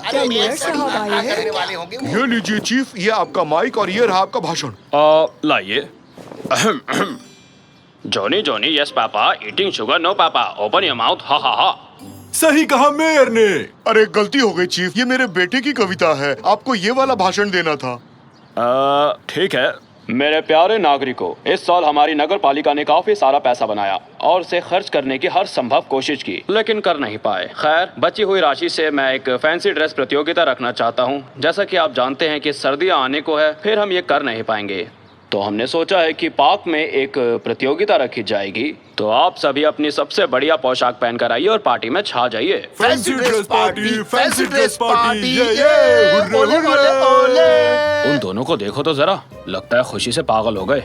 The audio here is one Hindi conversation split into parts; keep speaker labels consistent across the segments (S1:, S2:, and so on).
S1: क्या मेयर साहब आए हैं?
S2: ये लीजिए चीफ, ये आपका माइक और ये रहा आपका भाषण।
S3: लाइए। Johnny Johnny yes papa, eating sugar no papa, open your mouth, ha ha हा।
S4: सही कहा मेयर ने।
S2: अरे गलती हो गई चीफ, ये मेरे बेटे की कविता है, आपको ये वाला भाषण देना था।
S3: ठीक है। मेरे प्यारे नागरिकों, इस साल हमारी नगर पालिका ने काफी सारा पैसा बनाया और उसे खर्च करने की हर संभव कोशिश की, लेकिन कर नहीं पाए। खैर, बची हुई राशि से मैं एक फैंसी ड्रेस प्रतियोगिता रखना चाहता हूँ। जैसा कि आप जानते हैं कि सर्दियाँ आने को है, फिर हम ये कर नहीं पाएंगे। तो हमने सोचा है कि पार्क में एक प्रतियोगिता रखी जाएगी। तो आप सभी अपनी सबसे बढ़िया पोशाक पहनकर आइए और पार्टी में छा जाइए।
S4: Fancy dress party, fancy dress party, ये हुर्रे हुर्रे ओले।
S3: उन दोनों को देखो तो जरा, लगता है खुशी से पागल हो गए।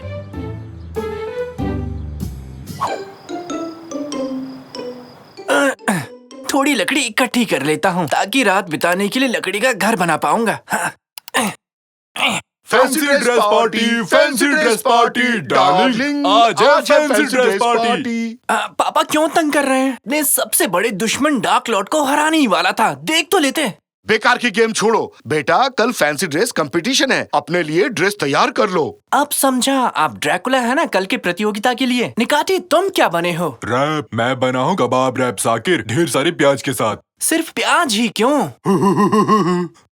S5: थोड़ी लकड़ी इकट्ठी कर लेता हूँ ताकि रात बिताने के लिए लकड़ी का घर बना पाऊंगा।
S4: Fancy dress party, fancy dress party, darling आज है फैंसी ड्रेस पार्टी।
S5: पापा क्यों तंग कर रहे हैं? अपने सबसे बड़े दुश्मन डार्क लॉर्ड को हराने ही वाला था, देख तो लेते।
S2: बेकार की गेम छोड़ो बेटा, कल फैंसी ड्रेस कंपटीशन है, अपने लिए ड्रेस तैयार कर लो।
S5: अब समझा, आप ड्रैकुला है ना कल की प्रतियोगिता के लिए। निकाटी, तुम क्या बने हो?
S4: रैप, मैं बना हूँ कबाब रैप साकिर, ढेर सारे प्याज के साथ।
S5: सिर्फ प्याज ही क्यों?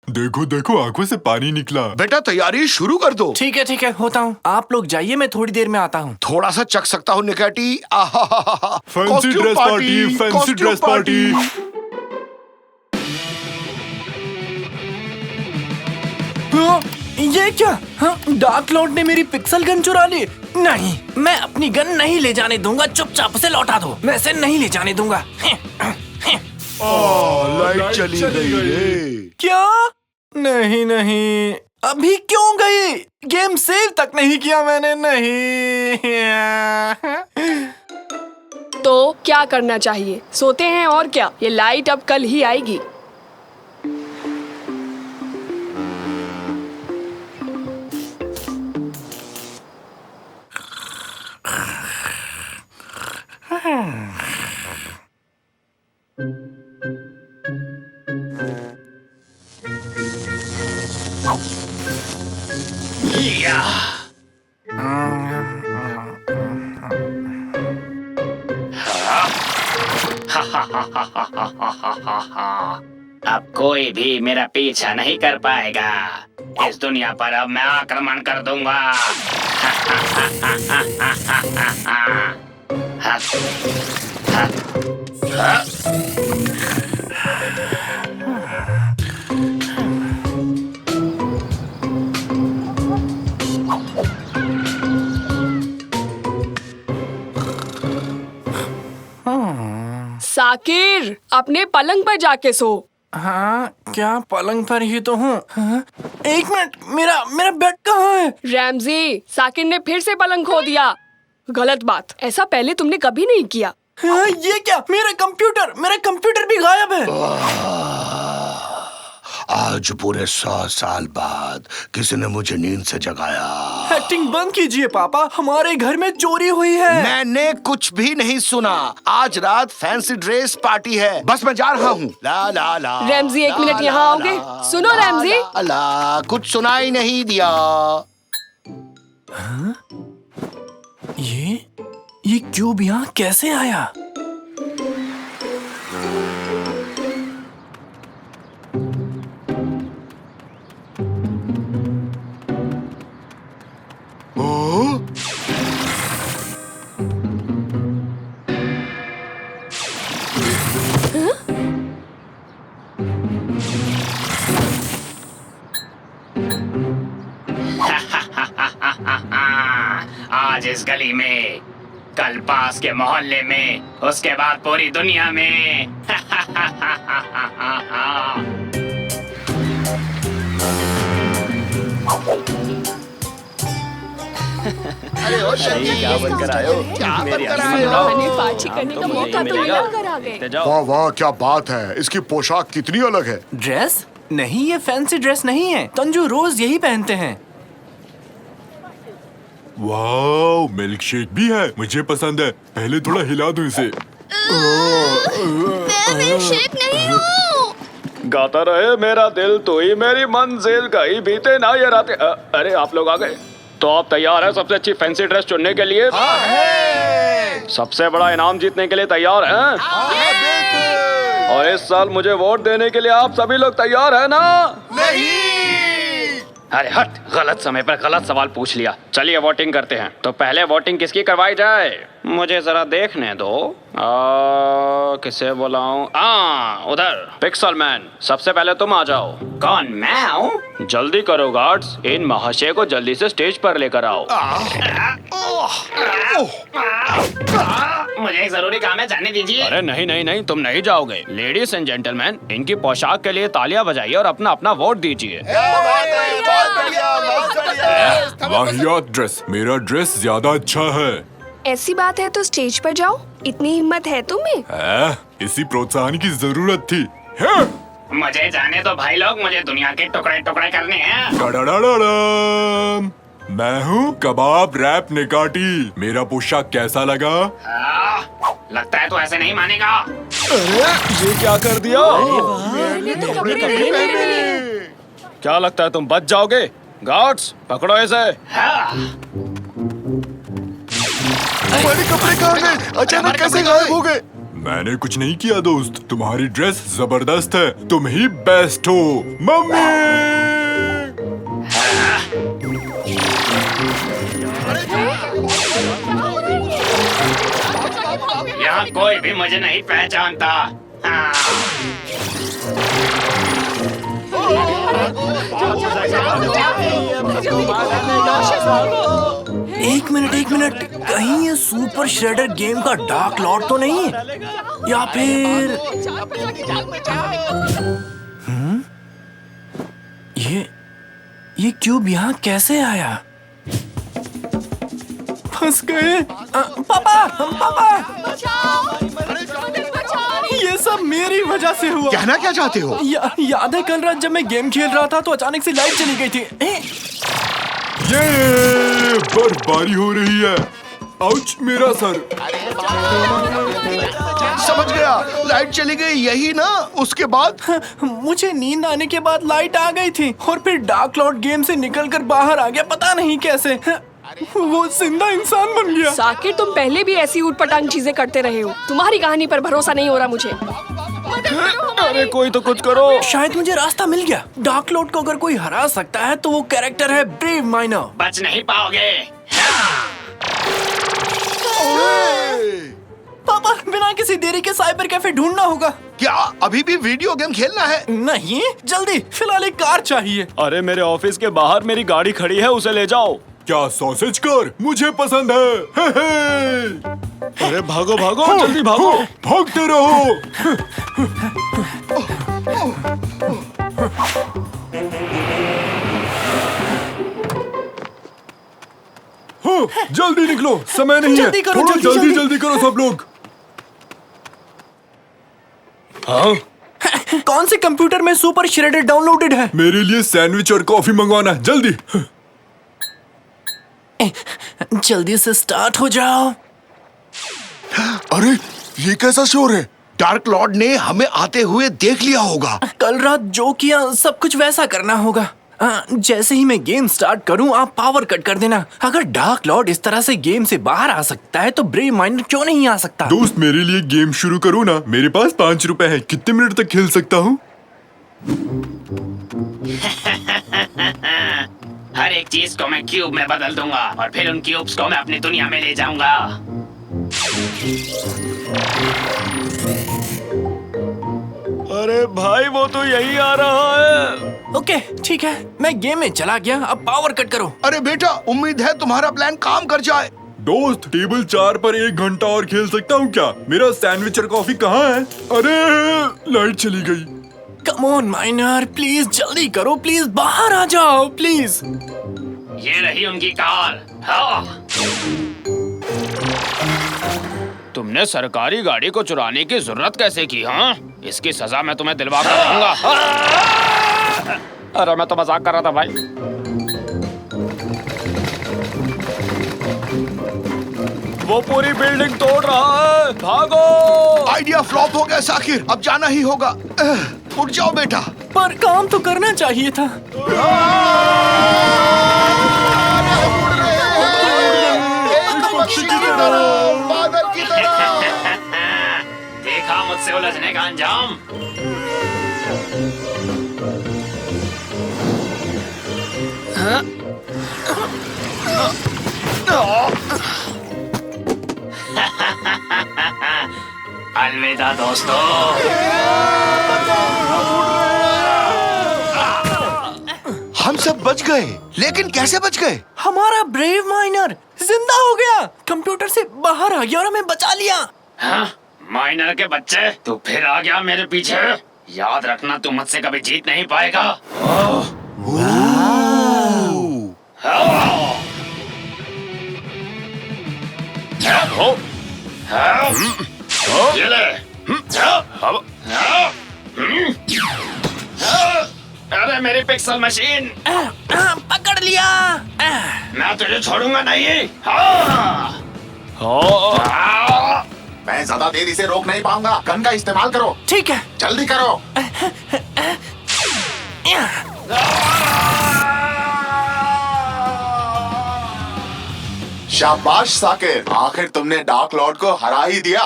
S4: देखो देखो, आंखों से पानी निकला।
S2: बेटा तैयारी शुरू कर दो।
S5: ठीक है, होता हूँ। आप लोग जाइए, मैं थोड़ी देर में आता हूँ।
S2: थोड़ा सा चख सकता हूँ निकाटी।
S4: Fancy dress party, fancy dress party.
S5: ये क्या? डार्क लॉर्ड ने मेरी पिक्सल गन चुरा ली। नहीं, मैं अपनी गन नहीं ले जाने दूंगा। चुपचाप से लौटा दो, मैं इसे नहीं ले जाने दूंगा।
S2: लाइट चली गई रे।
S5: क्या? नहीं, अभी क्यों गई? गेम सेव तक नहीं किया मैंने। नहीं।
S1: तो क्या करना चाहिए? सोते हैं और क्या, ये लाइट अब कल ही आएगी।
S3: अब कोई भी मेरा पीछा नहीं कर पाएगा। इस दुनिया पर अब मैं आक्रमण कर दूंगा।
S1: साकिर, अपने पलंग पर जाके सो।
S5: हाँ, क्या पलंग पर ही तो हूँ। हाँ? एक मिनट, मेरा बेड कहाँ है?
S1: रैमजी, साकिर ने फिर से पलंग खो दिया। गलत बात, ऐसा पहले तुमने कभी नहीं किया।
S5: हाँ, ये क्या? मेरा कंप्यूटर भी गायब है।
S2: आज पूरे 100 साल बाद किसी ने मुझे नींद से जगाया।
S5: एक्टिंग बंद कीजिए पापा, हमारे घर में चोरी हुई है।
S2: मैंने कुछ भी नहीं सुना। आज रात फैंसी ड्रेस पार्टी है, बस मैं जा रहा हूँ। ला ला ला।
S1: रैमजी, एक मिनट यहाँ आओगे? सुनो रैमजी।
S2: ला, कुछ सुनाई नहीं दिया।
S5: हाँ? ये क्यूब यहाँ कैसे आया?
S3: आज इस गली में, कल पास के मोहल्ले में, उसके बाद पूरी दुनिया में।
S2: अरे ओ शक्ति,
S3: क्या बनकर आए हो?
S2: क्या
S3: मेरी
S2: बनकर
S3: आंखें
S2: आए हो?
S1: हमें पार्टी करने का मौका तो मिला कर आ गए।
S2: वाह वाह, क्या बात है, इसकी पोशाक कितनी अलग है।
S5: ड्रेस? नहीं, ये फैंसी ड्रेस नहीं है। तंजू रोज यही पहनते हैं।
S4: वाओ, मिल्क शेक भी है, मुझे पसंद है। पहले थोड़ा हिला दूं इसे।
S6: मैं मिल्क शेक नहीं हूँ।
S3: गाता रहे मेरा दिल, तो ही मेरी मंजिल, कहीं बीते ना ये रातें। अरे आप लोग आ गए, तो आप तैयार हैं सबसे अच्छी फैंसी ड्रेस चुनने के लिए? सबसे बड़ा इनाम जीतने के लिए तैयार हैं? और इस साल मुझे वोट देने के लिए आप सभी लोग तैयार हैं ना? अरे हट, गलत समय पर गलत सवाल पूछ लिया। चलिए वोटिंग करते हैं। तो पहले वोटिंग किसकी करवाई जाए? मुझे जरा देखने दो। किसे बुलाऊं? उधर पिक्सल मैन, सबसे पहले तुम आ जाओ। कौन, मैं हूँ? जल्दी करो गार्ड्स, इन महाशय को जल्दी से स्टेज पर लेकर आओ।
S6: मुझे एक जरूरी काम है, जाने दीजिए।
S3: अरे नहीं नहीं नहीं, तुम नहीं जाओगे। लेडीज एंड जेंटलमैन, इनकी पोशाक के लिए तालियां बजाइए और अपना अपना वोट दीजिए।
S4: वाहियात ड्रेस, मेरा ड्रेस ज्यादा अच्छा है।
S1: ऐसी बात है तो स्टेज पर जाओ, इतनी हिम्मत है तुम्हें?
S4: इसी प्रोत्साहन की जरूरत थी।
S6: मुझे जाने दो भाई लोग, मुझे दुनिया के टुकड़े टुकड़े करने हैं।
S4: डडडडडम। मैं हूँ कबाब रैप निकाटी। मेरा पोशाक कैसा लगा?
S6: लगता है तो ऐसे नहीं मानेगा।
S3: ये क्या कर दिया? क्या लगता है तुम बच जाओगे? गार्ड्स, पकड़ो इसे।
S2: हमारे कपड़े कहाँ गए? अचानक कैसे गायब हो गए?
S4: मैंने कुछ नहीं किया दोस्त, तुम्हारी ड्रेस जबरदस्त है, तुम ही बेस्ट हो। मम्मी!
S6: यहाँ कोई भी मुझे नहीं पहचानता।
S5: एक मिनट, कहीं ये सुपर श्रेडर गेम का डार्क लॉर्ड तो नहीं? या फिर ये क्यूब यहाँ कैसे आया? फंस गए। पापा! ये सब मेरी वजह से हुआ।
S2: कहना क्या चाहते हो?
S5: याद है कल रात जब मैं गेम खेल रहा था तो अचानक से लाइट चली गई थी।
S4: ये बर्फबारी हो रही है। आउच, मेरा सर।
S2: समझ गया, लाइट चली गई, यही ना? उसके बाद?
S5: मुझे नींद आने के बाद लाइट आ गई थी और फिर डार्क लॉर्ड गेम से निकलकर बाहर आ गया, पता नहीं कैसे। वो जिंदा इंसान बन गया।
S1: साकिर, तुम पहले भी ऐसी ऊटपटांग चीजें करते रहे हो। तुम्हारी कहानी पर भरोसा नहीं हो रहा मुझे।
S3: अरे कोई तो कुछ करो।
S5: शायद मुझे रास्ता मिल गया। डार्क लॉर्ड को अगर कोई हरा सकता है तो वो कैरेक्टर है ब्रेव माइनर।
S6: बच नहीं पाओगे।
S5: पापा, बिना किसी देरी के साइबर कैफे ढूंढना होगा।
S2: क्या अभी भी वीडियो गेम खेलना है?
S5: नहीं, जल्दी, फिलहाल एक कार चाहिए।
S3: अरे मेरे ऑफिस के बाहर मेरी गाड़ी खड़ी है, उसे ले जाओ।
S4: क्या सॉसेज कार? मुझे पसंद है।
S3: अरे भागो भागो, जल्दी भागो।
S4: भागते रहो। जल्दी निकलो, समय नहीं है।
S5: जल्दी करो,
S4: थोड़ा
S5: जल्दी
S4: जल्दी करो सब लोग।
S5: कौन से कंप्यूटर में सुपर श्रेडर डाउनलोडेड है?
S4: मेरे लिए सैंडविच और कॉफी मंगवाना है, जल्दी।
S5: जल्दी से स्टार्ट हो जाओ।
S2: अरे ये कैसा शोर है? डार्क लॉर्ड ने हमें आते हुए देख लिया होगा।
S5: कल रात जो किया सब कुछ वैसा करना होगा। जैसे ही मैं गेम स्टार्ट करूं आप पावर कट कर देना। अगर डार्क लॉर्ड इस तरह से गेम से बाहर आ सकता है तो ब्रेव माइनर क्यों नहीं आ सकता?
S4: दोस्त, मेरे लिए गेम शुरू करो ना। मेरे पास 5 रुपए है, कितने मिनट तक खेल सकता हूँ?
S6: हर एक चीज को मैं क्यूब में बदल दूंगा और फिर उन क्यूब्स को मैं अपनी दुनिया में ले जाऊंगा।
S3: अरे भाई, वो तो यही आ रहा है।
S5: ओके, ठीक है, मैं गेम में चला गया। अब पावर कट करो।
S2: अरे बेटा, उम्मीद है तुम्हारा प्लान काम कर जाए।
S4: दोस्त, टेबल 4 पर 1 घंटा और खेल सकता हूँ क्या? मेरा सैंडविच और कॉफी कहाँ है? अरे लाइट चली गई।
S5: कम ऑन माइनर, प्लीज जल्दी करो, प्लीज बाहर आ जाओ, प्लीज।
S6: ये रही उनकी कार। हाँ।
S3: तुमने सरकारी गाड़ी को चुराने की जरूरत कैसे की? हाँ, इसकी सजा मैं तुम्हें दिलवा कर दूंगा। अरे मैं तो मजाक कर रहा था भाई। वो पूरी बिल्डिंग तोड़ रहा है, भागो।
S2: आइडिया फ्लॉप हो गया साकिर, अब जाना ही होगा। उठ जाओ बेटा।
S5: पर काम तो करना चाहिए था।
S2: पक्षी की तरह, बादल की तरह।
S6: देखा मुझसे उलझने का अंजाम। अलविदा दोस्तों।
S2: हम सब बच गए, लेकिन कैसे बच गए?
S5: हमारा ब्रेव माइनर जिंदा हो गया, कंप्यूटर से बाहर आ गया और हमें बचा लिया।
S6: हाँ? माइनर के बच्चे, तू फिर आ गया मेरे पीछे। याद रखना, तू मुझसे कभी जीत नहीं पाएगा। ये ले। अरे मेरी पिक्सल मशीन,
S5: पकड़ लिया।
S6: मैं तुझे छोड़ूंगा नहीं।
S7: मैं ज्यादा देर इसे रोक नहीं पाऊंगा। गन का इस्तेमाल करो।
S5: ठीक है।
S7: जल्दी करो। शाबाश साकिर, आखिर तुमने डार्क लॉर्ड को हरा ही दिया।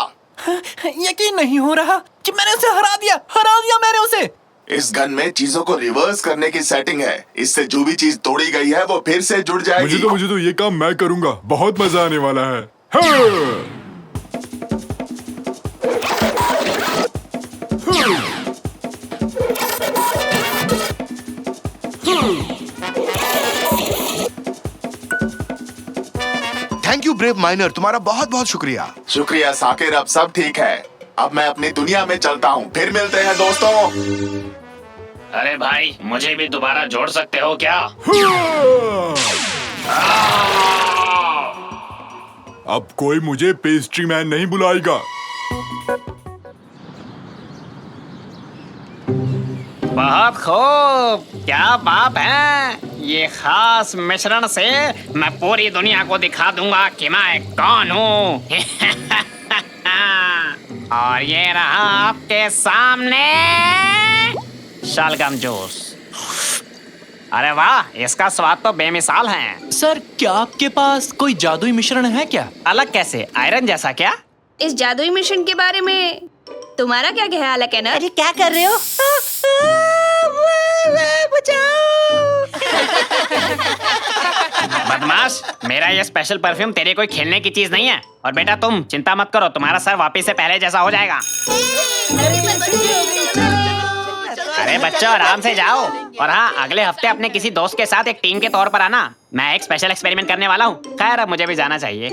S5: यकीन नहीं हो रहा कि मैंने उसे हरा दिया मैंने उसे।
S7: इस गन में चीजों को रिवर्स करने की सेटिंग है। इससे जो भी चीज तोड़ी गई है वो फिर से जुड़ जाएगी।
S4: मुझे तो ये काम मैं करूंगा। बहुत मजा आने वाला है। हाँ!
S2: थैंक यू ब्रेव माइनर, तुम्हारा बहुत बहुत शुक्रिया।
S7: शुक्रिया साकिर, अब सब ठीक है। अब मैं अपनी दुनिया में चलता हूँ। फिर मिलते हैं दोस्तों।
S6: अरे भाई, मुझे भी दोबारा जोड़ सकते हो क्या?
S4: अब कोई मुझे पेस्ट्री मैन नहीं बुलाएगा।
S6: बहुत खूब, क्या बात है। ये खास मिश्रण से मैं पूरी दुनिया को दिखा दूंगा कि मैं कौन हूँ। और ये रहा आपके सामने शलगम जूस। अरे वाह, इसका स्वाद तो बेमिसाल है।
S5: सर, क्या आपके पास कोई जादुई मिश्रण है क्या?
S6: अलग कैसे? आयरन जैसा क्या?
S8: इस जादुई मिशन के बारे में तुम्हारा क्या ख्याल है केनर?
S9: अरे क्या कर रहे हो?
S6: बदमाश, मेरा ये स्पेशल परफ्यूम तेरे कोई खेलने की चीज नहीं है। और बेटा तुम चिंता मत करो, तुम्हारा सर वापस से पहले जैसा हो जाएगा। अरे बच्चों, आराम से जाओ। और हाँ, अगले हफ्ते अपने किसी दोस्त के साथ एक टीम के तौर पर आना। मैं एक स्पेशल एक्सपेरिमेंट करने वाला हूँ। खैर, अब मुझे भी जाना चाहिए।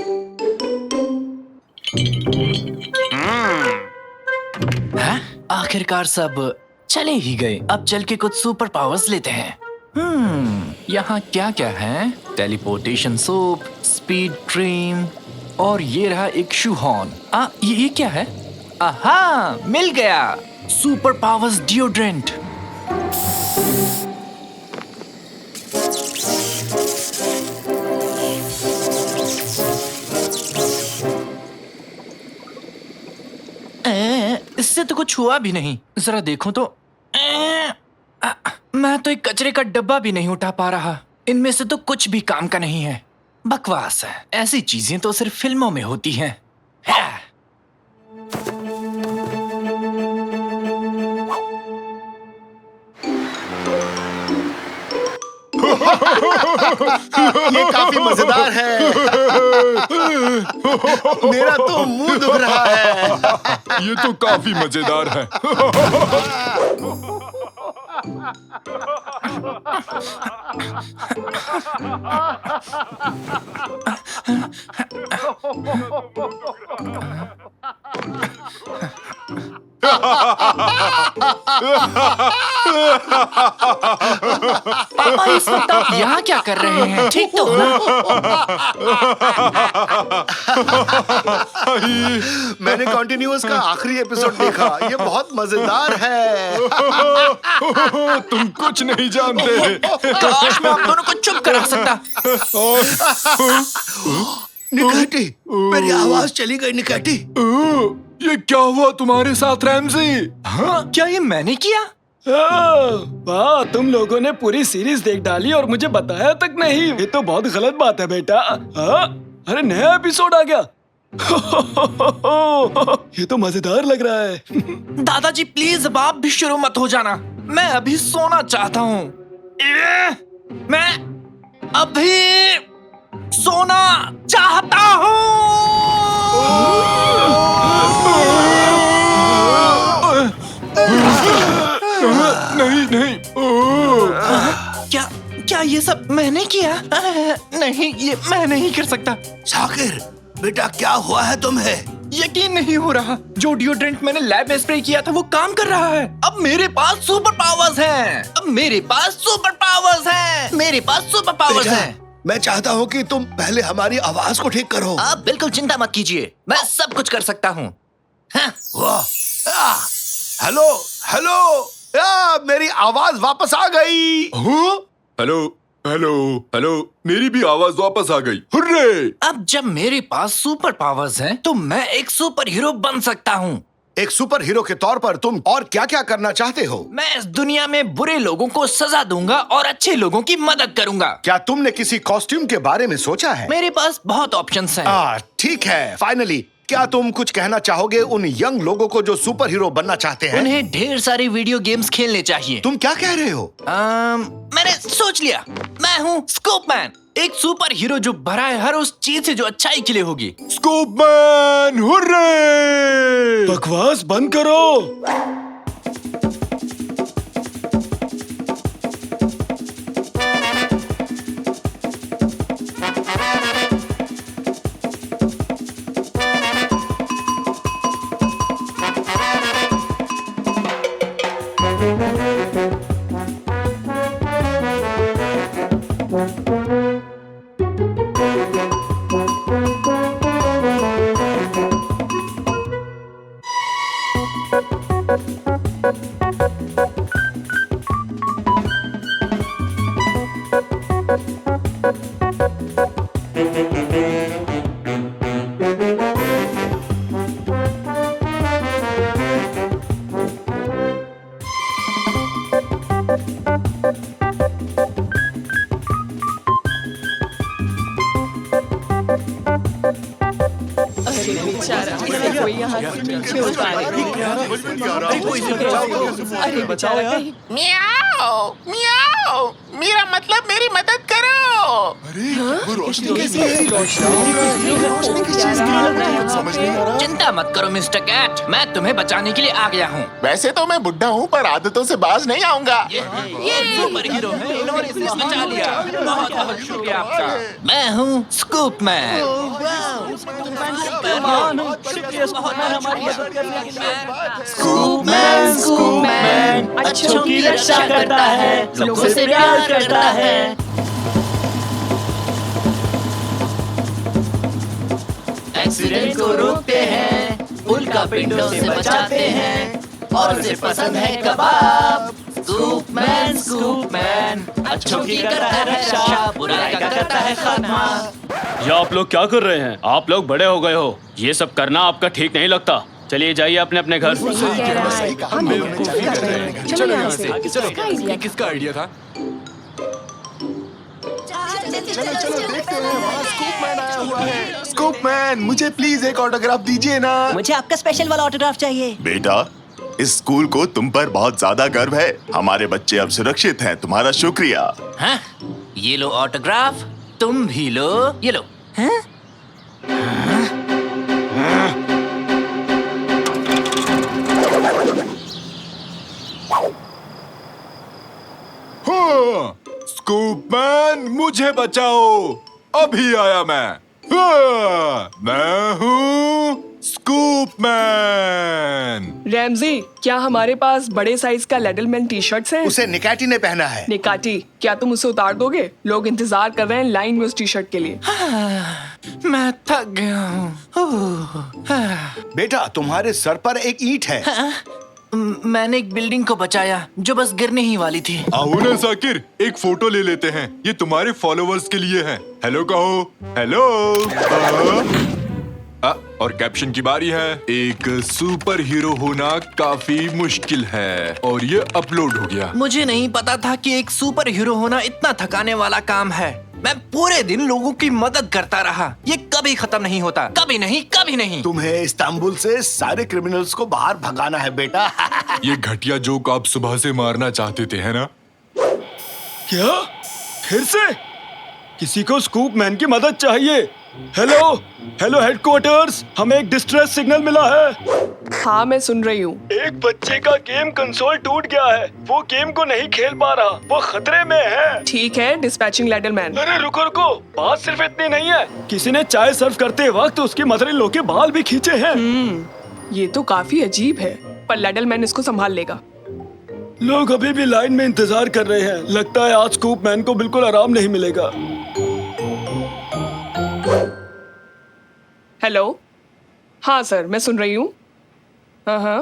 S5: आखिरकार सब चले ही गए। अब चल के कुछ सुपर पावर्स लेते हैं। यहाँ क्या क्या है? टेलीपोर्टेशन सोप, स्पीड ड्रीम, और ये रहा एक शू हॉर्न। ये क्या है? आहा, मिल गया। Super powers deodorant. इससे तो कुछ हुआ भी नहीं। जरा देखो तो। मैं तो एक कचरे का डब्बा भी नहीं उठा पा रहा। इनमें से तो कुछ भी काम का नहीं है। बकवास है। ऐसी चीजें तो सिर्फ फिल्मों में होती हैं।
S2: ये काफी मजेदार है। मेरा तो मुंह दुख रहा है।
S4: ये तो काफी मजेदार है।
S5: पापा, इस वक्त आप यहाँ क्या कर रहे हैं? ठीक तो हो ना?
S2: मैंने कॉन्टिन्यूअस का आखिरी एपिसोड देखा। ये बहुत मजेदार है।
S4: तुम कुछ नहीं जानते।
S5: काश मैं आप दोनों को चुप करा सकता।
S2: निकैटी, मेरी आवाज चली गई। निकैटी,
S4: ये क्या हुआ तुम्हारे साथ रैमजी?
S5: हाँ, क्या ये मैंने किया?
S9: वाह, तुम लोगों ने पूरी सीरीज देख डाली और मुझे बताया तक नहीं। ये तो बहुत गलत बात है बेटा। अरे नया एपिसोड आ गया। ये तो मजेदार लग रहा है।
S5: दादाजी प्लीज अब आप भी शुरू मत हो जाना। मैं अभी सोना चाहता हूँ। मैं अभी सोना चाहता हूँ।
S4: नहीं नहीं।
S5: क्या क्या ये सब मैंने किया? नहीं, ये मैं नहीं कर सकता।
S2: साकिर बेटा, क्या हुआ है तुम्हें?
S5: यकीन नहीं हो रहा, जो डिओड्रेंट मैंने लैब में स्प्रे किया था वो काम कर रहा है। अब मेरे पास सुपर पावर्स हैं। अब मेरे पास सुपर पावर्स हैं। मेरे पास सुपर पावर्स
S2: बेटा,
S5: हैं।
S2: मैं चाहता हूँ कि तुम पहले हमारी आवाज को ठीक करो।
S5: आप बिल्कुल चिंता मत कीजिए, मैं सब कुछ कर सकता हूँ। हाँ।
S2: वाह! हेलो हेलो, मेरी आवाज वापस आ गई।
S4: हेलो हेलो हेलो, मेरी भी आवाज वापस आ गई। हुर्रे!
S5: अब जब मेरे पास सुपर पावर्स हैं, तो मैं एक सुपर हीरो बन सकता हूँ।
S2: एक सुपर हीरो के तौर पर तुम और क्या क्या करना चाहते हो?
S5: मैं इस दुनिया में बुरे लोगों को सजा दूंगा और अच्छे लोगों की मदद करूंगा।
S2: क्या तुमने किसी कॉस्ट्यूम के बारे में सोचा है?
S5: मेरे पास बहुत ऑप्शंस हैं।
S2: ठीक है। फाइनली, क्या तुम कुछ कहना चाहोगे उन यंग लोगों को जो सुपर हीरो बनना चाहते हैं?
S5: उन्हें ढेर सारी वीडियो गेम्स खेलने चाहिए।
S2: तुम क्या कह रहे हो?
S5: मैंने सोच लिया, मैं हूँ स्कूपमैन, एक सुपर हीरो जो भरा है हर उस चीज से जो अच्छाई के लिए होगी।
S4: स्कूपमैन, हुर्रे!
S9: बकवास बंद करो।
S1: अरे बेचारा कहीं।
S10: मियाओ मियाओ, मेरा मतलब मेरी मदद करो।
S5: चिंता मत करो मिस्टर कैट, मैं तुम्हें बचाने के लिए आ गया हूँ।
S10: वैसे तो मैं बुढ़ा हूँ, पर आदतों से बाज नहीं आऊंगा।
S5: ये सुपर हीरो है, इन्होंने इसे बचा लिया। बहुत बहुत शुक्रिया आपका। मैं हूँ स्कूपमैन।
S9: स्कूपमैन अच्छों की रक्षा करता है, लोगों से प्यार करता है।
S5: एक्सीडेंट को रोकते हैं, उल्का पिंडों से बचाते हैं, और उसे पसंद है कबाब। स्कूपमैन स्कूपमैन अच्छों की करता है रक्षा, बुराई का करता है खात्मा।
S3: ये आप लोग क्या कर रहे हैं? आप लोग बड़े हो गए हो, ये सब करना आपका ठीक नहीं लगता। चलिए जाइए अपने अपने घर।
S1: चलो यहाँ से।
S4: किसका आइडिया था?
S7: स्कूपमैन, मुझे प्लीज एक ऑटोग्राफ दीजिए ना।
S11: मुझे आपका स्पेशल वाला ऑटोग्राफ चाहिए।
S7: बेटा, इस स्कूल को तुम पर बहुत ज्यादा गर्व है। हमारे बच्चे अब सुरक्षित हैं। तुम्हारा शुक्रिया।
S5: हाँ? ये लो ऑटोग्राफ, तुम भी लो, ये लो। हाँ?
S4: स्कूपमैन, मुझे बचाओ, अभी आया मैं। मैं हूँ स्कूपमैन।
S1: रैमजी, क्या हमारे पास बड़े साइज का लेडलमैन टी शर्ट्स हैं?
S2: उसे निकाटी ने पहना है।
S1: निकाटी, क्या तुम उसे उतार दोगे? लोग इंतजार कर रहे हैं लाइन में उस टी शर्ट के लिए।
S5: मैं थक गया हूँ।
S2: बेटा, तुम्हारे सर पर एक ईंट है।
S5: मैंने एक बिल्डिंग को बचाया जो बस गिरने ही वाली थी।
S4: आओ ना साकिर, एक फोटो ले लेते हैं। ये तुम्हारे फॉलोवर्स के लिए है। हेलो कहो। हेलो। और कैप्शन की बारी है, एक सुपर हीरो होना काफी मुश्किल है, और ये अपलोड हो गया।
S5: मुझे नहीं पता था कि एक सुपर हीरो होना इतना थकाने वाला काम है। मैं पूरे दिन लोगों की मदद करता रहा। ये कभी खत्म नहीं होता, कभी नहीं, कभी नहीं।
S2: तुम्हें इस्तांबुल से सारे क्रिमिनल्स को बाहर भगाना है बेटा।
S4: ये घटिया जोक आप सुबह से मारना चाहते थे, है ना?
S9: क्या? फिर से? किसी को स्कूप मैन की मदद चाहिए। हेलो हेलो हेडक्वार्टर्स, हमें एक डिस्ट्रेस सिग्नल मिला है।
S1: हाँ मैं सुन रही हूँ।
S9: एक बच्चे का गेम कंसोल टूट गया है। वो गेम को नहीं खेल पा रहा, वो खतरे में है।
S1: ठीक है, डिस्पैचिंग लैडलमैन।
S9: अरे रुको रुको, बात सिर्फ इतनी नहीं है। किसी ने चाय सर्व करते वक्त उसकी मदर इन लॉ के बाल भी खींचे हैं।
S1: ये तो काफी अजीब है, पर लैडलमैन इसको संभाल लेगा।
S9: लोग अभी भी लाइन में इंतजार कर रहे हैं। लगता है आज स्कूप मैन को बिल्कुल आराम नहीं मिलेगा।
S1: हेलो, हाँ सर, मैं सुन रही हूँ। हाँ,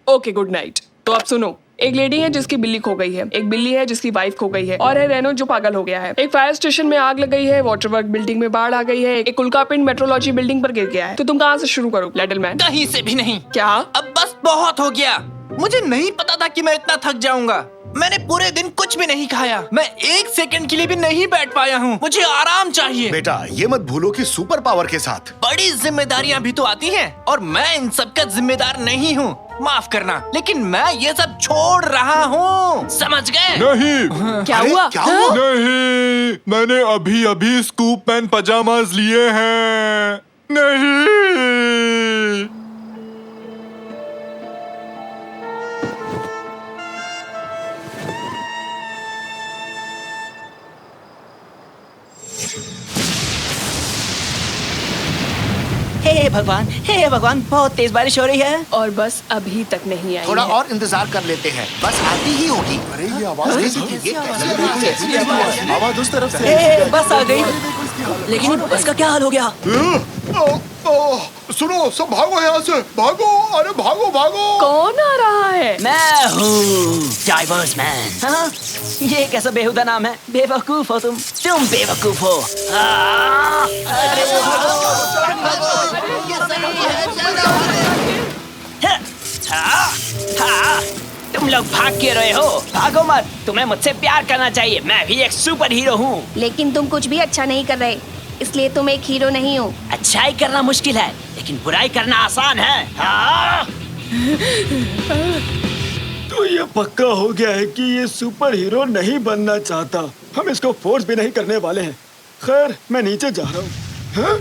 S1: ओके, गुड नाइट। तो आप सुनो, एक लेडी है जिसकी बिल्ली खो गई है, एक बिल्ली है जिसकी वाइफ खो गई है, और है रेनो जो पागल हो गया है। एक फायर स्टेशन में आग लग गई है, वाटरवर्क बिल्डिंग में बाढ़ आ गई है, एक उल्कापिंड मेट्रोलॉजी बिल्डिंग पर गिर गया है। तो तुम कहाँ से शुरू करो लैडलमैन?
S5: कहीं से भी नहीं।
S1: क्या?
S5: अब बस बहुत हो गया। मुझे नहीं पता था कि मैं इतना थक जाऊंगा। मैंने पूरे दिन कुछ भी नहीं खाया। मैं एक सेकंड के लिए भी नहीं बैठ पाया हूँ। मुझे आराम चाहिए।
S2: बेटा ये मत भूलो कि सुपर पावर के साथ
S5: बड़ी जिम्मेदारियाँ भी तो आती हैं, और मैं इन सब का जिम्मेदार नहीं हूँ। माफ करना, लेकिन मैं ये सब छोड़ रहा हूँ। समझ गए?
S4: नहीं।
S1: क्या हुआ?
S2: क्या हुआ?
S4: नहीं, मैंने अभी अभी स्कूप मैन पजामाज लिए हैं। नहीं।
S11: हे भगवान, बहुत तेज बारिश हो रही है।
S1: और बस अभी तक नहीं आई
S2: थोड़ा
S1: है।
S2: और इंतजार कर लेते हैं, बस आती ही होगी। अरे ये आवाज
S7: आवाज उस तरफ से।
S11: हे, बस आ गई। लेकिन बस का क्या हाल हो गया?
S2: सुनो, सब भागो यहाँ से, भागो, अरे भागो भागो।
S1: कौन आ रहा है?
S11: मैं हूँ डाइवर्स मैन। हाँ, ये कैसा बेहुदा नाम है। बेवकूफ हो तुम बेवकूफ हो।
S6: तुम लोग भाग क्यों रहे हो? भागो मत, तुम्हें मुझसे प्यार करना चाहिए। मैं भी एक सुपर हीरो हूँ।
S8: लेकिन तुम कुछ भी अच्छा नहीं कर रहे, इसलिए तुम एक हीरो नहीं हो।
S6: अच्छाई करना मुश्किल है, लेकिन बुराई करना आसान है। हाँ?
S9: तो ये पक्का हो गया है कि ये सुपर हीरो नहीं बनना चाहता। हम इसको फोर्स भी नहीं करने वाले हैं। खैर, मैं नीचे जा रहा हूँ। हाँ?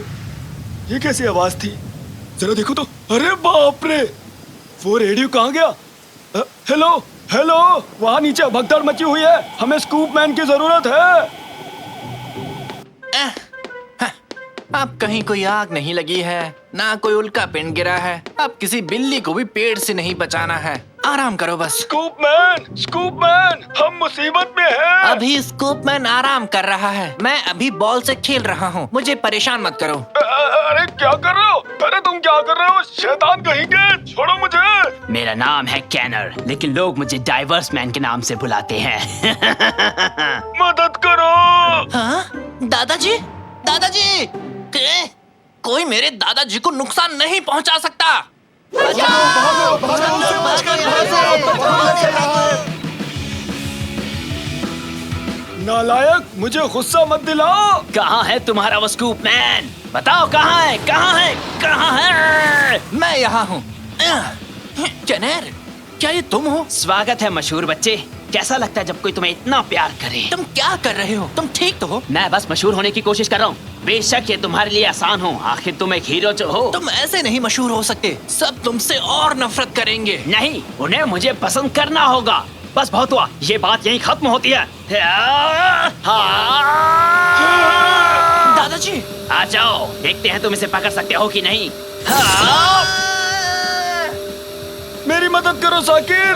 S9: ये कैसी आवाज थी? जरा देखो तो। अरे बाप रे, वो रेडियो कहाँ गया? हेलो हेलो, वहाँ नीचे भगदड़ मची हुई है। हमें स्कूप मैन की जरूरत है।
S5: अब कहीं कोई आग नहीं लगी है, ना कोई उल्का पिंड गिरा है। अब किसी बिल्ली को भी पेड़ से नहीं बचाना है। आराम करो बस।
S9: स्कूप मैन, हम मुसीबत में हैं।
S5: अभी स्कूप मैन आराम कर रहा है। मैं अभी बॉल से खेल रहा हूँ। मुझे परेशान मत करो।
S9: अरे क्या कर रहे हो? अरे तुम क्या कर रहे हो? शैतान कहीं के, छोड़ो मुझे।
S6: मेरा नाम है कैनर, लेकिन लोग मुझे डाइवर्स मैन के नाम से बुलाते हैं।
S9: मदद करो।
S5: हाँ? दादाजी, दादाजी, कोई मेरे दादाजी को नुकसान नहीं पहुंचा सकता।
S9: नालायक, मुझे गुस्सा मत दिलाओ।
S6: कहाँ है तुम्हारा वो स्कूप मैन? बताओ कहाँ है, कहाँ है, कहाँ है?
S5: मैं यहाँ हूँ। कैनर, क्या ये तुम हो?
S6: स्वागत है मशहूर बच्चे। कैसा लगता है जब कोई तुम्हें इतना प्यार करे?
S5: तुम क्या कर रहे हो? तुम ठीक तो हो?
S6: मैं बस मशहूर होने की कोशिश कर रहा हूँ। बेशक ये तुम्हारे लिए आसान हो, आखिर तुम एक हीरो जो हो।
S5: तुम ऐसे नहीं मशहूर हो सकते। सब तुमसे और नफरत करेंगे।
S6: नहीं, उन्हें मुझे पसंद करना होगा। बस बहुत हुआ, ये बात यहीं खत्म होती है।
S5: दादाजी,
S6: आ जाओ, देखते हैं तुम इसे पकड़ सकते हो कि नहीं।
S9: मेरी मदद करो साकिर।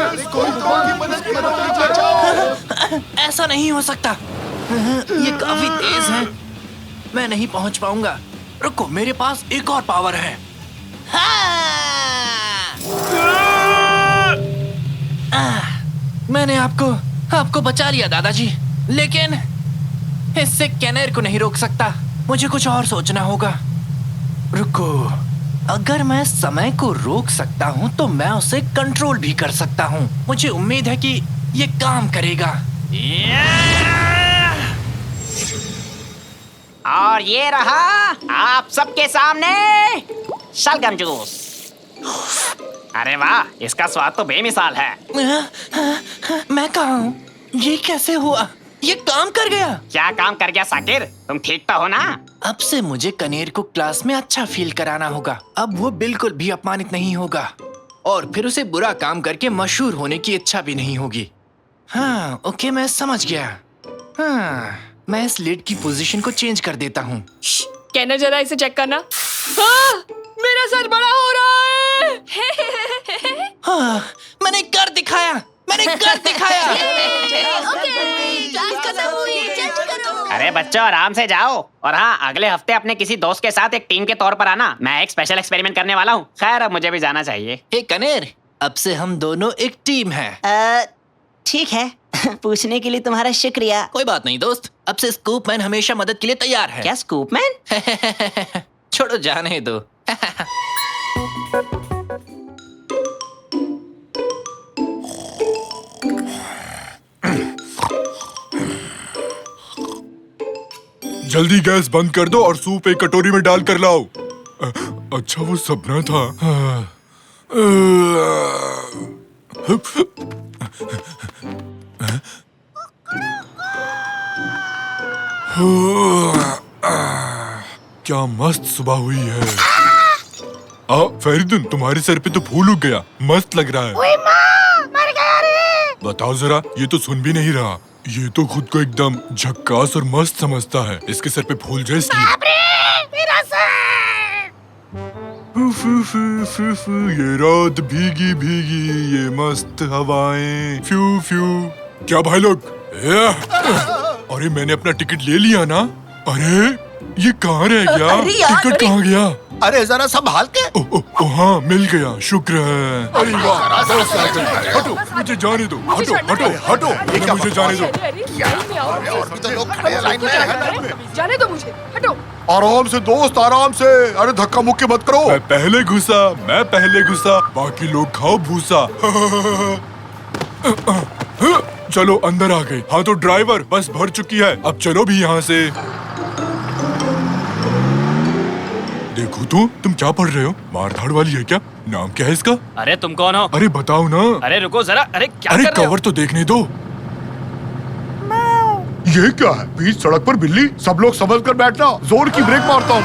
S5: ऐसा नहीं हो सकता। ये काफी तेज है। मैं नहीं पहुंच पाऊंगा। रुको, मेरे पास एक और पावर है। मैंने आपको बचा लिया दादाजी, लेकिन इससे कैनर को नहीं रोक सकता। मुझे कुछ और सोचना होगा। रुको, अगर मैं समय को रोक सकता हूँ तो मैं उसे कंट्रोल भी कर सकता हूँ। मुझे उम्मीद है कि ये काम करेगा।
S6: और ये रहा आप सबके सामने शलगम जूस। अरे वाह, इसका स्वाद तो बेमिसाल है।
S5: मैं कहाँ हूँ? ये कैसे हुआ? ये काम कर गया।
S6: क्या काम कर गया साकिर? तुम ठीक तो हो ना?
S5: अब से मुझे कनेर को क्लास में अच्छा फील कराना होगा। अब वो बिल्कुल भी अपमानित नहीं होगा और फिर उसे बुरा काम करके मशहूर होने की इच्छा भी नहीं होगी। हाँ, ओके, मैं समझ गया। हाँ, मैं इस लिड की पोजीशन को चेंज कर देता हूँ।
S1: कहना जरा इसे चेक करना। हाँ, मेरा सर बड़ा हो रहा है।
S5: हाँ, मैंने कर दिखाया।
S6: अरे बच्चों, आराम से जाओ। और हाँ, अगले हफ्ते अपने किसी दोस्त के साथ एक टीम के तौर पर आना। मैं एक स्पेशल एक्सपेरिमेंट करने वाला हूँ। खैर, अब मुझे भी जाना चाहिए।
S5: हे कनेर, अब से हम दोनों एक टीम हैं।
S11: ठीक है। पूछने के लिए तुम्हारा शुक्रिया।
S5: कोई बात नहीं दोस्त, अब से स्कूपमैन हमेशा मदद के लिए तैयार है।
S11: क्या स्कूपमैन?
S5: छोड़ो, जाने दो।
S4: जल्दी गैस बंद कर दो और सूप एक कटोरी में डाल कर लाओ। अच्छा, वो सपना था। क्या मस्त सुबह हुई है। फेरिदुन, तुम्हारे सर पे तो फूल उग गया, मस्त लग रहा है।
S10: ओए माँ, मर गया रे।
S4: बताओ जरा, ये तो सुन भी नहीं रहा। ये तो खुद को एकदम झक्कास और मस्त समझता है। इसके सर पे फूल जाए इसलिए।
S10: बाप रे, मेरा सर।
S4: ये रात भीगी भीगी, ये मस्त हवाएं, फ्यू फ्यू। क्या भाई लोग? अरे मैंने अपना टिकट ले लिया ना। अरे ये कहाँ रह गया? टिकट कहाँ गया?
S2: अरे जरा संभाल के।
S4: हाँ, मिल गया, शुक्र है। अरे वाह, हटो, मुझे जाने दो। हटो हटो हटो, मुझे जाने दो।
S2: तो लोग खड़े हैं लाइन में।
S1: जाने दो मुझे, हटो।
S2: आराम से दोस्त, आराम से। अरे धक्का मुक्की मत करो।
S4: मैं पहले घुसा, बाकी लोग खाओ भूसा। चलो अंदर आ गए। हाँ तो ड्राइवर, बस भर चुकी है, अब चलो भी यहाँ से। देखो तो, तुम क्या पढ़ रहे हो? मारधाड़ वाली है क्या? नाम क्या है इसका?
S3: अरे तुम कौन हो?
S4: अरे बताओ ना।
S3: अरे रुको जरा, अरे क्या
S4: अरे
S3: कर रहे हो?
S4: कवर तो देखने दो।
S2: ये क्या है? बीच सड़क पर बिल्ली? सब लोग समझ कर बैठना, जोर की ब्रेक मारता हूँ।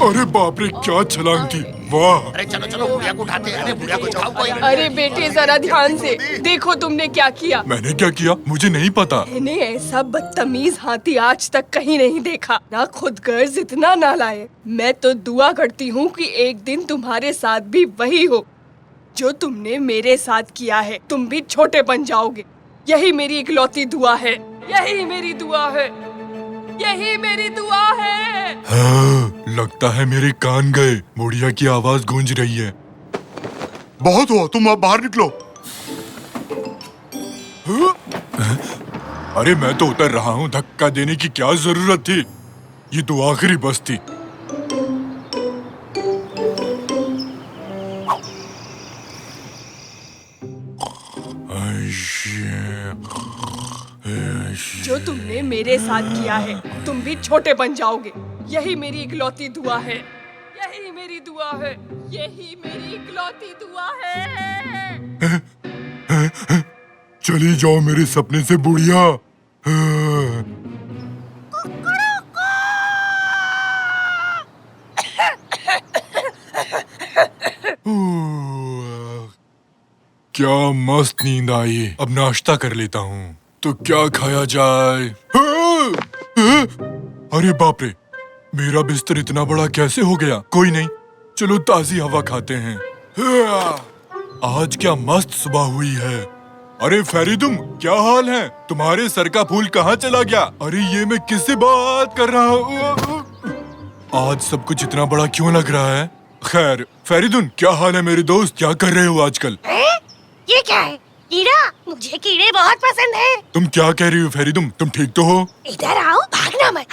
S4: अरे बाप रे, क्या छलांग थी, वाह।
S2: अरे चलो चलो, बुढ़िया को उठाते हैं। अरे बुढ़िया को उठाओ कोई।
S1: अरे बेटे, जरा ध्यान से देखो तुमने क्या किया।
S4: मैंने क्या किया? मुझे नहीं पता।
S1: मैंने ऐसा बदतमीज हाथी आज तक कहीं नहीं देखा। ना खुद गर्ज इतना ना लाए। मैं तो दुआ करती हूँ कि एक दिन तुम्हारे साथ भी वही हो जो तुमने मेरे साथ किया है। तुम भी छोटे बन जाओगे। यही मेरी इकलौती दुआ है। यही मेरी दुआ है। यही मेरी दुआ है।
S4: हाँ, लगता है मेरे कान गए। बुढ़िया की आवाज गूंज रही है।
S2: बहुत हुआ, तुम अब बाहर निकलो।
S4: अरे मैं तो उतर रहा हूँ, धक्का देने की क्या जरूरत थी? ये तो आखिरी बस थी।
S1: जो तुमने मेरे साथ किया है, तुम भी छोटे बन जाओगे। यही मेरी इकलौती दुआ है। यही मेरी दुआ है। यही मेरी इकलौती दुआ है।
S4: चली जाओ मेरे सपने से बुढ़िया। क्या मस्त नींद आई। अब नाश्ता कर लेता हूँ। तो क्या खाया जाए? अरे बाप रे, मेरा बिस्तर इतना बड़ा कैसे हो गया? कोई नहीं, चलो ताजी हवा खाते हैं। आज क्या मस्त सुबह हुई है। अरे फेरिदुम, क्या हाल है? तुम्हारे सर का फूल कहाँ चला गया? अरे ये मैं किससे बात कर रहा हूँ? आज सब कुछ इतना बड़ा क्यों लग रहा है? खैर, फेरिदुन, क्या हाल है मेरे दोस्त? क्या कर रहे हो आजकल?
S10: ये क्या है?
S8: कीड़ा, मुझे कीड़े बहुत पसंद है।
S4: तुम क्या कह रही हो फेरिदुम? तुम ठीक तो हो?
S8: इधर आओ, भागना मत।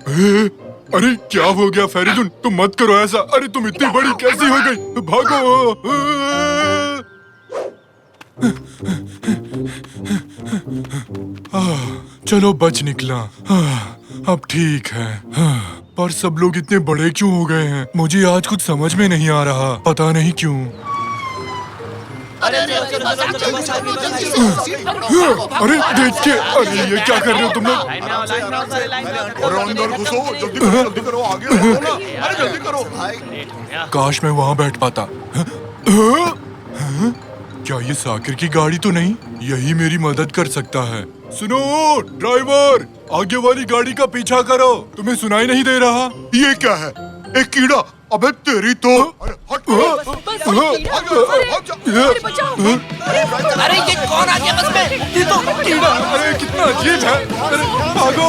S4: ए, अरे क्या हो गया फेरिदुन? तुम मत करो ऐसा। अरे तुम इतनी बड़ी कैसी हो गई? भागो। चलो बच निकला। अब ठीक है। पर सब लोग इतने बड़े क्यों हो गए हैं? मुझे आज कुछ समझ में नहीं आ रहा, पता नहीं क्यों। अरे देख के, अरे ये क्या कर रहे हो तुम लोग?
S7: अंदर घुसो, जल्दी करो, आगे बढ़ो ना। अरे जल्दी करो भाई।
S4: काश मैं वहाँ बैठ पाता। क्या ये साकिर की गाड़ी तो नहीं? यही मेरी मदद कर सकता है। सुनो ड्राइवर, आगे वाली गाड़ी का पीछा करो। तुम्हें सुनाई नहीं दे रहा?
S7: ये क्या है? एक कीड़ा। अबे तेरी तो। अरे हट।
S11: अरे ये कौन आ गया बस में?
S4: ये तो कीड़ा। अरे कितना अजीब है। अरे भागो।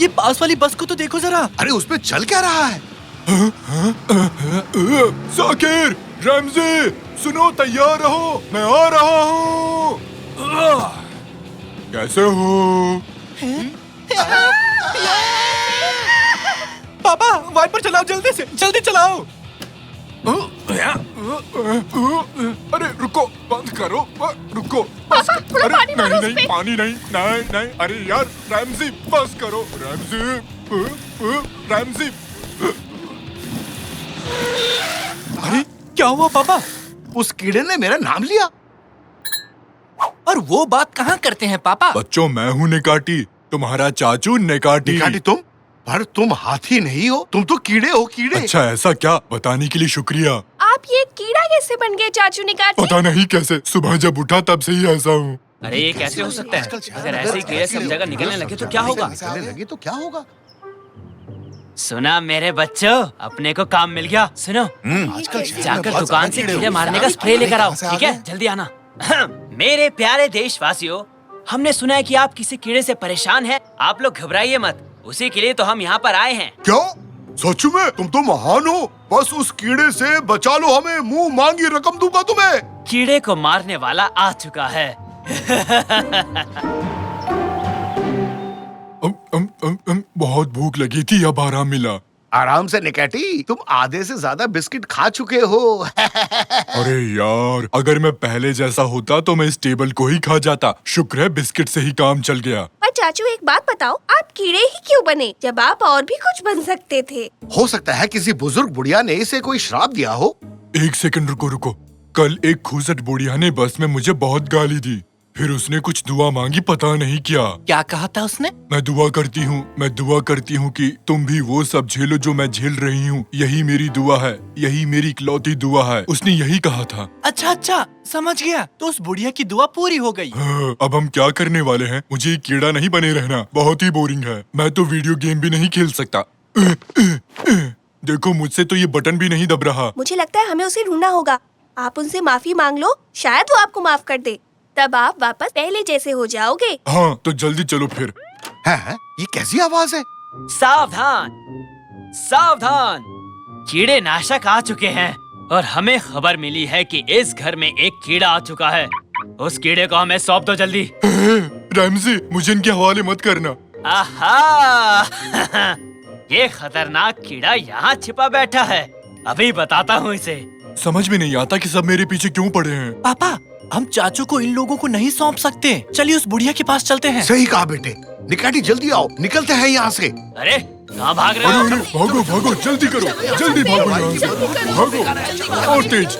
S5: ये पास वाली बस को तो देखो जरा।
S2: अरे उसमें चल क्या रहा है?
S4: साकिर, रमज़ी, सुनो, तैयार रहो, मैं आ रहा हूँ। कैसे हो?
S5: पापा वाइपर चलाओ, जल्दी से, जल्दी चलाओ।
S4: अरे रुको, बंद करो, रुको। अरे नहीं, पानी नहीं। अरे यार रमज़ी, बस करो। रमज़ी।
S5: अरे क्या हुआ पापा?
S2: उस कीड़े ने मेरा नाम लिया।
S5: और वो बात कहाँ करते हैं पापा?
S4: बच्चों, मैं हूँ निकाटी, तुम्हारा चाचू निकाटी।
S2: निकाटी तुम? पर तुम हाथी नहीं हो, तुम तो कीड़े हो, कीड़े।
S4: अच्छा ऐसा क्या? बताने के लिए शुक्रिया।
S8: आप ये कीड़ा कैसे बन गए चाचू निकाटी?
S4: पता नहीं कैसे, सुबह जब उठा तब से ही ऐसा हूँ।
S11: अरे ये कैसे हो सकता है? अगर ऐसे ही कीड़े सब जगह निकलने लगे तो क्या होगा? सुना मेरे बच्चों, अपने को काम मिल गया। सुनो, जाकर दुकान से कीड़े मारने का स्प्रे लेकर आओ, ठीक है? जल्दी आना। मेरे प्यारे देशवासियों, हमने सुना है कि आप किसी कीड़े से परेशान हैं। आप लोग घबराइए मत, उसी के लिए तो हम यहाँ पर आए हैं।
S7: क्या? सच में? तुम तो महान हो। बस उस कीड़े से बचा लो हमें, मुंह मांगी रकम दूंगा तुम्हें।
S11: कीड़े को मारने वाला आ चुका है।
S4: बहुत भूख लगी थी, अब आराम मिला।
S2: आराम से निकाटी, तुम आधे से ज्यादा बिस्किट खा चुके हो।
S4: अरे यार, अगर मैं पहले जैसा होता तो मैं इस टेबल को ही खा जाता। शुक्र है बिस्किट से ही काम चल गया।
S8: पर चाचू एक बात बताओ, आप कीड़े ही क्यों बने जब आप और भी कुछ बन सकते थे?
S2: हो सकता है किसी बुजुर्ग बुढ़िया ने इसे कोई श्राप दिया हो।
S4: एक सेकंड रुको। कल एक खूसट बुढ़िया ने बस में मुझे बहुत गाली दी। फिर उसने कुछ दुआ मांगी, पता नहीं क्या
S5: कहा था उसने?
S4: मैं दुआ करती हूँ कि तुम भी वो सब झेलो जो मैं झेल रही हूँ। यही मेरी दुआ है, यही मेरी इकलौती दुआ है। उसने यही कहा था।
S5: अच्छा, समझ गया। तो उस बुढ़िया की दुआ पूरी हो गई।
S4: हाँ, अब हम क्या करने वाले हैं? मुझे एक कीड़ा नहीं बने रहना, बहुत ही बोरिंग है। मैं तो वीडियो गेम भी नहीं खेल सकता। देखो, मुझसे तो ये बटन भी नहीं दब रहा।
S8: मुझे लगता है हमें उसे ढूंढना होगा। आप उनसे माफी मांग लो, शायद वो आपको माफ कर दे। तब आप वापस पहले जैसे हो जाओगे।
S4: हाँ, तो जल्दी चलो फिर।
S2: है? ये कैसी आवाज है?
S11: सावधान, कीड़े नाशक आ चुके हैं और हमें खबर मिली है कि इस घर में एक कीड़ा आ चुका है। उस कीड़े को हमें सौंप दो जल्दी।
S4: रमज़ी, मुझे इनके हवाले मत करना।
S11: आहा, ये खतरनाक कीड़ा यहाँ छिपा बैठा है। अभी बताता हूँ इसे।
S4: समझ में नहीं आता कि सब मेरे पीछे क्यों पड़े हैं।
S5: पापा, हम चाचू को इन लोगों को नहीं सौंप सकते। चलिए उस बुढ़िया के पास चलते हैं।
S2: सही कहा बेटे। निकाटी जल्दी आओ, निकलते हैं यहाँ से।
S11: अरे कहाँ भाग रहे हो?
S4: भागो, जल्दी करो, जल्दी भागो यहाँ से। भागो और तेज।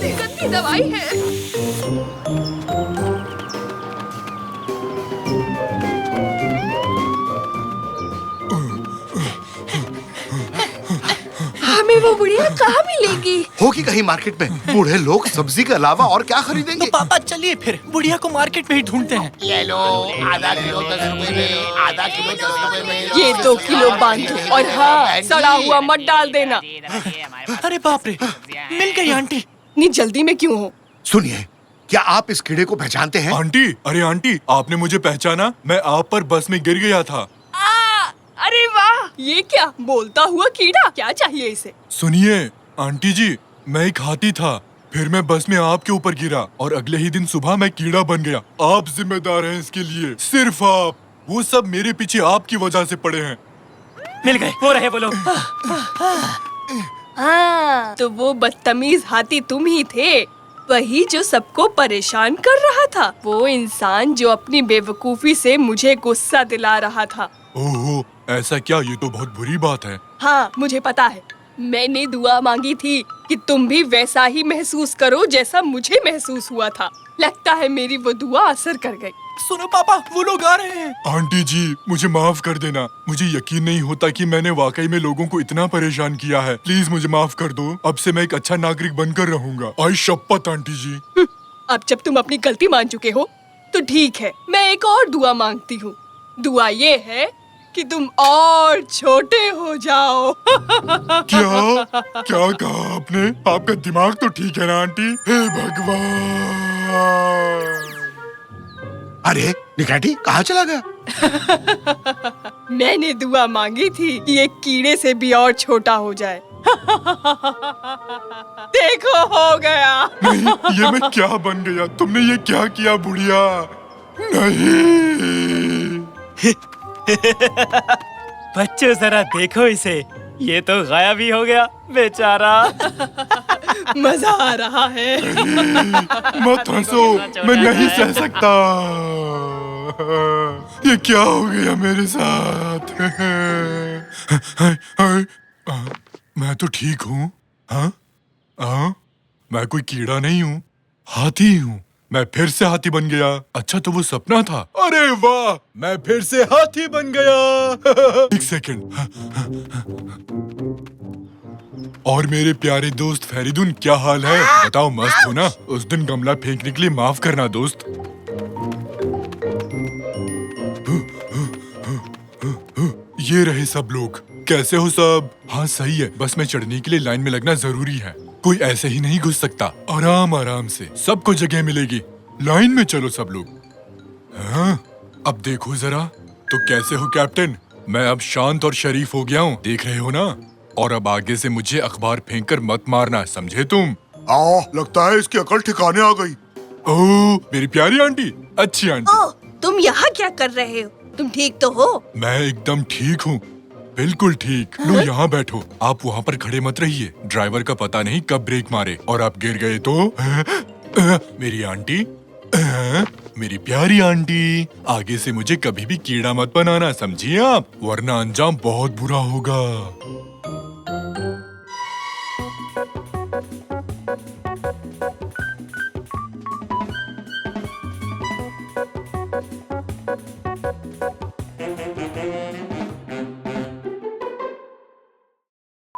S8: दवाई है। हमें वो बुढ़िया कहाँ मिलेगी?
S2: होगी कहीं मार्केट में। बूढ़े लोग सब्जी के अलावा और क्या खरीदेंगे?
S5: तो पापा चलिए फिर बुढ़िया को मार्केट में ही ढूंढते हैं।
S10: ये लो, आधा किलो 10 रुपए में, आधा किलो 10 रुपए में।
S1: ये 2 किलो बांधो और हाँ, सड़ा हुआ मत डाल देना।
S5: अरे बाप रे, मिल गई आंटी।
S1: इतनी जल्दी में क्यों हो?
S2: सुनिए, क्या आप इस कीड़े को पहचानते हैं?
S4: आंटी, अरे आंटी, आपने मुझे पहचाना? मैं आप पर बस में गिर गया था।
S1: अरे वाह, ये क्या बोलता हुआ कीड़ा? क्या चाहिए इसे?
S4: सुनिए आंटी जी, मैं एक हाथी था, फिर मैं बस में आपके ऊपर गिरा और अगले ही दिन सुबह मैं कीड़ा बन गया। आप जिम्मेदार हैं इसके लिए, सिर्फ आप। वो सब मेरे पीछे आपकी वजह से पड़े हैं।
S11: मिल गए, वो रहे वो लोग।
S8: हाँ, तो वो बदतमीज हाथी तुम ही थे, वही जो सबको परेशान कर रहा था, वो इंसान जो अपनी बेवकूफी से मुझे गुस्सा दिला रहा था।
S4: ओहो, ऐसा क्या? ये तो बहुत बुरी बात है।
S8: हाँ, मुझे पता है। मैंने दुआ मांगी थी कि तुम भी वैसा ही महसूस करो जैसा मुझे महसूस हुआ था। लगता है मेरी वो दुआ असर कर गई।
S5: सुनो पापा, वो लोग आ रहे हैं।
S4: आंटी जी, मुझे माफ कर देना। मुझे यकीन नहीं होता कि मैंने वाकई में लोगों को इतना परेशान किया है। प्लीज मुझे माफ कर दो। अब से मैं एक अच्छा नागरिक बनकर रहूंगा। आई शपथ आंटी जी।
S8: अब जब तुम अपनी गलती मान चुके हो तो ठीक है, मैं एक और दुआ मांगती हूँ। दुआ ये है कि तुम और छोटे हो जाओ।
S4: क्या क्या कहा आपने? आपका दिमाग तो ठीक है ना आंटी? हे भगवान!
S2: अरे निकाटी कहाँ चला गया?
S8: मैंने दुआ मांगी थी कि एक कीड़े से भी और छोटा हो जाए। देखो, हो गया।
S4: नहीं, ये मैं क्या बन गया? तुमने ये क्या किया बुढ़िया? नहीं।
S11: बच्चों जरा देखो इसे, ये तो गायब ही हो गया बेचारा।
S8: मजा आ रहा है।
S4: मत हंसो, मैं नहीं सह सकता। ये क्या हो गया मेरे साथ? मैं तो ठीक हूँ। हाँ हाँ, मैं कोई कीड़ा नहीं हूँ, हाथी हूँ। मैं फिर से हाथी बन गया। अच्छा, तो वो सपना था। अरे वाह, मैं फिर से हाथी बन गया। एक सेकंड। और मेरे प्यारे दोस्त फेरिदुन, क्या हाल है? बताओ, मस्त हो ना? उस दिन गमला फेंकने के लिए माफ करना दोस्त। ये रहे सब लोग। कैसे हो सब? हाँ सही है, बस में चढ़ने के लिए लाइन में लगना जरूरी है। कोई ऐसे ही नहीं घुस सकता। आराम आराम से, सबको जगह मिलेगी। लाइन में चलो सब लोग। हाँ, अब देखो जरा। तो कैसे हो कैप्टन? मैं अब शांत और शरीफ हो गया हूँ, देख रहे हो ना? और अब आगे से मुझे अखबार फेंककर मत मारना, समझे तुम?
S7: लगता है इसकी अकल ठिकाने आ गई।
S4: ओह, मेरी प्यारी आंटी, अच्छी आंटी।
S8: ओह, तुम यहाँ क्या कर रहे हो? तुम ठीक तो हो?
S4: मैं एकदम ठीक हूँ, बिल्कुल ठीक। लो यहाँ बैठो। आप वहाँ पर खड़े मत रहिए, ड्राइवर का पता नहीं कब ब्रेक मारे और आप गिर गए तो। मेरी आंटी, मेरी प्यारी आंटी, आगे से मुझे कभी भी कीड़ा मत बनाना, समझिए आप? वरना अंजाम बहुत बुरा होगा।